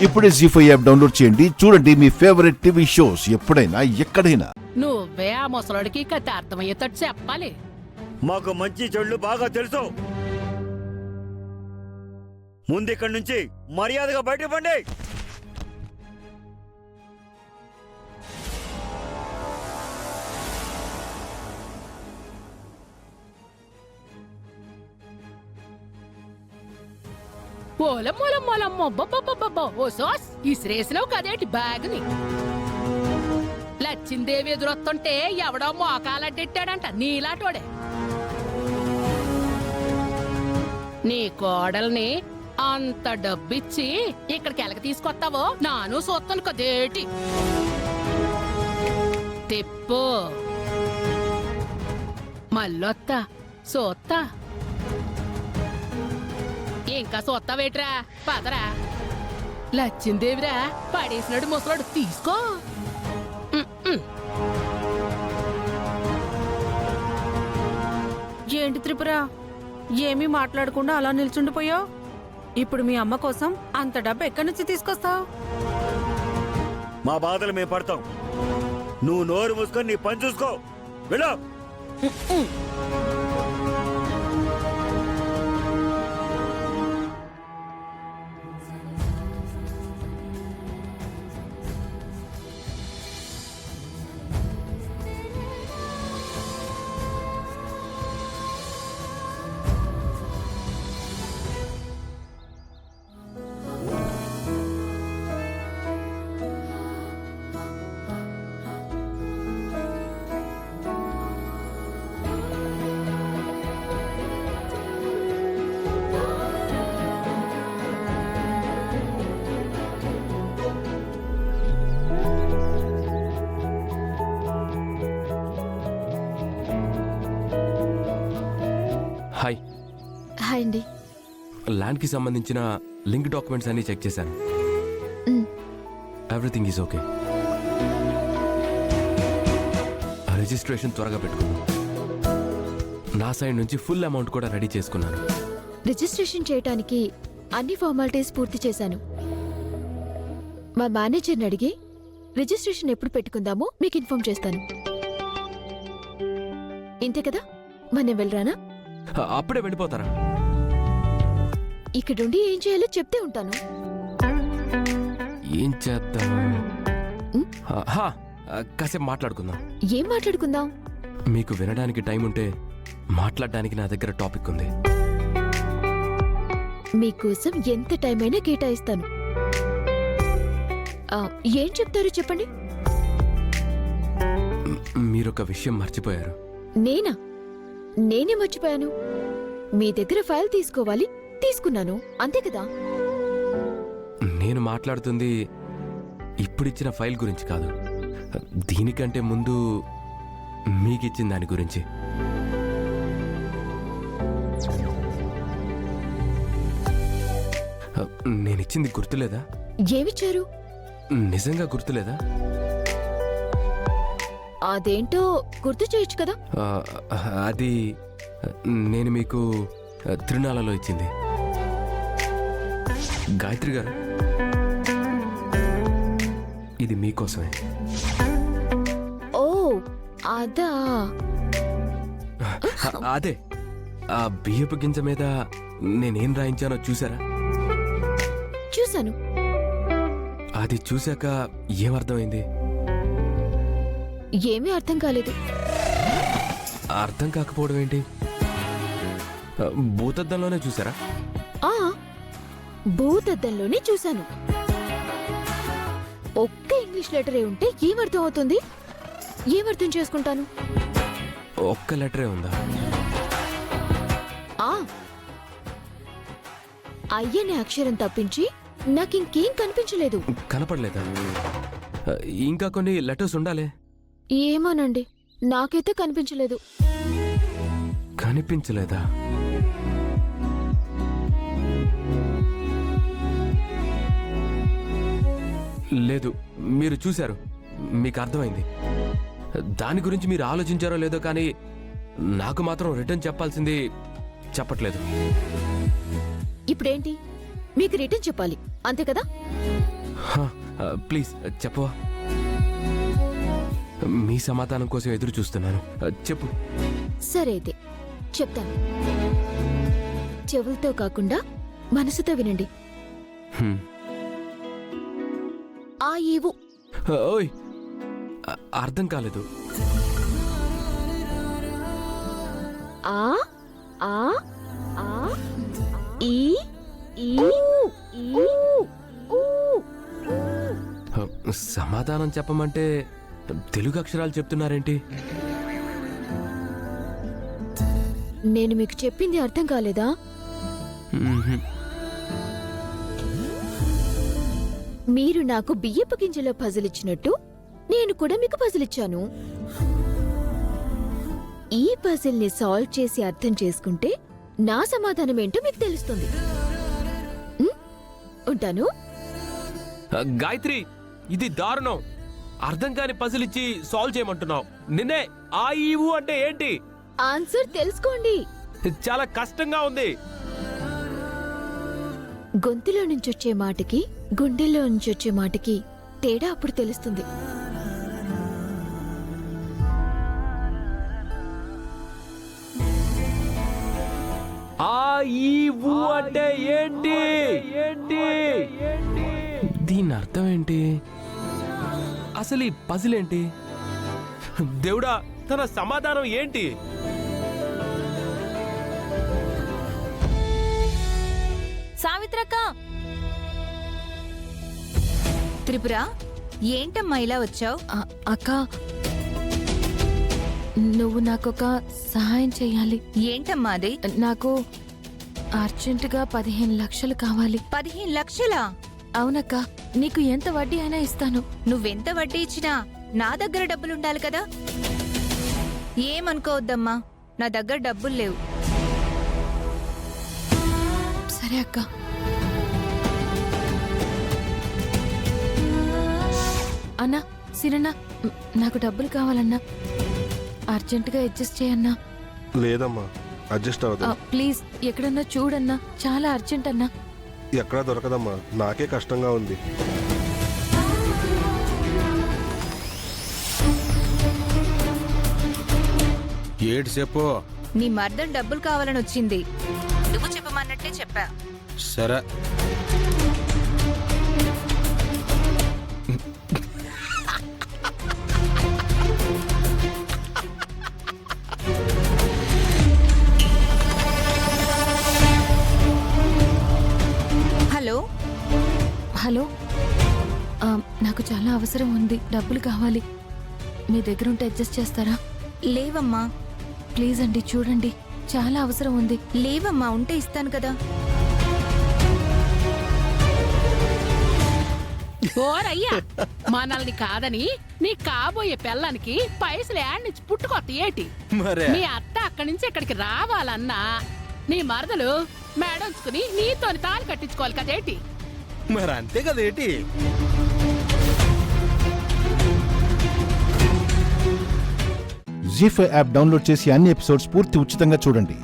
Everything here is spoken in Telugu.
ఇప్పుడే జీ5 యాప్ డౌన్లోడ్ చేయండి. చూడండి మీ ఫేవరెట్ టీవీ షోస్ ఎప్పుడైనా ఎక్కడైనా. నువ్వే ఆ ముసలోడికి కథ అర్థమయ్యేటట్టు చెప్పాలి. మాకు మంచి చెడులు బాగా తెలుసు. ముందు ఇక్కడి నుంచి మర్యాదగా బయటకు పండి. ఇసిరేసినావు కదేటి బ్యాగుని. లచ్చిందేవి ఎదురొస్తుంటే ఎవడో మోకాలడ్డెట్టాడంట నీలాటోడే. నీ కోడల్ని అంత డబ్బిచ్చి ఇక్కడికి ఎలక తీసుకొస్తావో నాను సొత్తను కదేటి. తిప్పు మళ్ళొత్తా సోత్తా. ఇంకా సొత్తావేట్రా పదరా. లచ్చిందేవిరా పడేసినాడు ముసలాడు తీసుకో. ఏంటి త్రిపుర, ఏమీ మాట్లాడకుండా అలా నిల్చుండిపోయావు? ఇప్పుడు మీ అమ్మ కోసం అంత డబ్బు ఎక్కడి నుంచి తీసుకొస్తావు? మా బాధలు మేము పడతాం. నువ్వు నోరు మూసుకొని నీ పని చూసుకో. వెళ్ళు. హాయ్. హాయ్ అండి. ల్యాండ్కి సంబంధించిన లింక్ డాక్యుమెంట్స్ అన్ని చెక్ చేశాను. Everything is okay. రిజిస్ట్రేషన్ త్వరగా పెట్టుకున్నాను. నా సైడ్ నుంచి ఫుల్ అమౌంట్ కూడా రెడీ చేసుకున్నాను. రిజిస్ట్రేషన్ చేయడానికి అన్ని ఫార్మాలిటీస్ పూర్తి చేశాను. మా మేనేజర్ని అడిగి రిజిస్ట్రేషన్ ఎప్పుడు పెట్టుకుందామో మీకు ఇన్ఫార్మ్ చేస్తాను. ఇంతే కదా, మనం వెళ్ళరానా? అప్పుడే వెళ్ళిపోతారా? ఇక్కడుండి ఏం చేయాలో చెప్తే ఉంటాను. ఏం చేద్దాం? కాసేపు మాట్లాడుకుందాం. ఏం మాట్లాడుకుందాం? మీకు వినడానికి టైం ఉంటే మాట్లాడడానికి నా దగ్గర టాపిక్ ఉంది. మీకోసం ఎంత టైం అయినా కేటాయిస్తాను. ఏం చెప్తారో చెప్పండి. మీరొక విషయం మర్చిపోయారు. నేనా? నేనే మర్చిపోయాను. మీ దగ్గర ఫైల్ తీసుకోవాలి, తీసుకున్నాను, అంతే కదా. నేను మాట్లాడుతుంది ఇప్పుడిచ్చిన ఫైల్ గురించి కాదు, దీనికంటే ముందు మీకిచ్చిన దాని గురించి. నేనిచ్చింది గుర్తులేదా? ఏమిచ్చారు? నిజంగా గుర్తులేదా? అదేంటో గుర్తు చేయొచ్చు కదా. అది నేను మీకు తిరునాళ్ళలో ఇచ్చింది. గాయత్రి గారు, ఇది మీకోసమే. ఓ అదా. అదే ఆ బియ్యపు గింజ మీద నేనేం రాయించానో చూసారా? చూశాను. అది చూశాక ఏమర్థమైంది? ఏమీ అర్థం కాలేదు. అర్థం కాకపోవడం ఏంటి? భూతద్దంలోనే చూసారా? భూతద్దంలోనే చూశాను. ఒక్క ఇంగ్లీష్ లెటరే ఉంటే ఏమర్థం అవుతుంది? ఏమర్థం చేసుకుంటాను? ఒక్క లెటరే ఉందా? అయ్యనే అక్షరం తప్పించి నాకింకేం కనిపించలేదు. కనపడలేదా? ఇంకా కొన్ని లెటర్స్ ఉండాలి. ఏమోనండి, నాకైతే కనిపించలేదు. కనిపించలేదా? లేదు, మీరు చూశారు, మీకు అర్థమైంది. దాని గురించి మీరు ఆలోచించారో లేదో కానీ నాకు మాత్రం రిటర్న్ చెప్పాల్సింది చెప్పట్లేదు. ఇప్పుడేంటి? మీకు రిటర్న్ చెప్పాలి అంతే కదా? ప్లీజ్ చెప్పవా? మీ సమాధానం కోసం ఎదురు చూస్తున్నాను. చెప్పు. సరే అయితే చెప్తాను. చెవులతో కాకుండా మనసుతో వినండి. హ్మ్. ఆ ఈవు. ఓయ్, అర్థం కాలేదు. ఆ ఆ ఆ ఈ ఈ ఈ ఊ. సమాధానం చెప్పమంటే తెలుగు అక్షరాలు చెప్తున్నారేంటి? నేను మీకు చెప్పింది అర్థం కాలేదా? మ్మ్హ్మ్. మీరు నాకు బియ్యపు గింజలో పజిల్ ఇచ్చినట్టు నేను కూడా మీకు పజిల్ ఇచ్చాను. ఈ పజిల్ ని సాల్వ్ చేసి అర్థం చేసుకుంటే నా సమాధానం ఏంటో మీకు తెలుస్తుంది. ఉమ్, ఉంటాను. గాయత్రి, ఇది దారుణం. అర్థం కాని పజిల్ ఇచ్చి సాల్వ్ చేయమంటున్నావు. నిన్నే ఆ ఈవు అంటే ఏంటి? ఆన్సర్ తెలుసుకోండి. చాలా కష్టంగా ఉంది. గొంతులో నుంచొచ్చే మాటకి గుండెల్లో నుంచొచ్చే మాటకి తేడా అప్పుడు తెలుస్తుంది. ఆ ఈవు అంటే ఏంటి? దీని అర్థం ఏంటి? అసలు ఈ పజిల్ ఏంటి? దేవుడా, తన సమాధానం ఏంటి? సావిత్రక్క, త్రిపుర, ఏంటమ్మా ఇలా వచ్చావు? అక్క, నువ్వు నాకొక సహాయం చెయ్యాలి. ఏంటమ్మా అది? నాకు అర్జెంటుగా 15 లక్షలు కావాలి. 15 లక్షలా? అవునక్క, నీకు ఎంత వడ్డీ అయినా ఇస్తాను. నువ్వెంత వడ్డీ ఇచ్చినా నా దగ్గర డబ్బులుండాలి కదా. ఏమనుకోవద్దమ్మా, నా దగ్గర డబ్బులు లేవు. సరే అక్క. అన్నా, సిరన్నా, నాకు డబ్బులు కావాలన్నా. అర్జెంటుగా అడ్జస్ట్ చేయన్నా. లేదమ్మా, అడ్జస్ట్ అవ్వదు. ప్లీజ్ ఎక్కడన్నా చూడన్నా, చాలా అర్జెంట్ అన్నా. ఎక్కడా దొరకదమ్మా, నాకే కష్టంగా ఉంది. ఏడు చెప్పు. నీ మర్దం డబ్బులు కావాలని వచ్చింది. నువ్వు చెప్పమన్నట్టే చెప్పా. సరే. హలో హలో, నాకు చాలా అవసరం ఉంది. డబ్బులు కావాలి. మీ దగ్గర ఉంటే అడ్జస్ట్ చేస్తారా? లేవమ్మా. ప్లీజ్ అండి, చూడండి, చాలా అవసరం ఉంది. లేవమ్మా, ఉంటే ఇస్తాను కదా. ఓరయ్యా, మనల్ని కాదని నీ కాబోయే పెళ్ళానికి పైసలు యాడ్ నుంచి పుట్టుకొత్త ఏటి? మరే నీ అత్త అక్కడి నుంచి ఇక్కడికి రావాలన్నా నీ మరదలు మేడంచుకుని నీతోని తాళి కట్టించుకోవాలి కదేటి? మరి అంతే కదేటి? జీ5 యాప్ డౌన్లోడ్ చేసి అన్ని ఎపిసోడ్స్ పూర్తి ఉచితంగా చూడండి.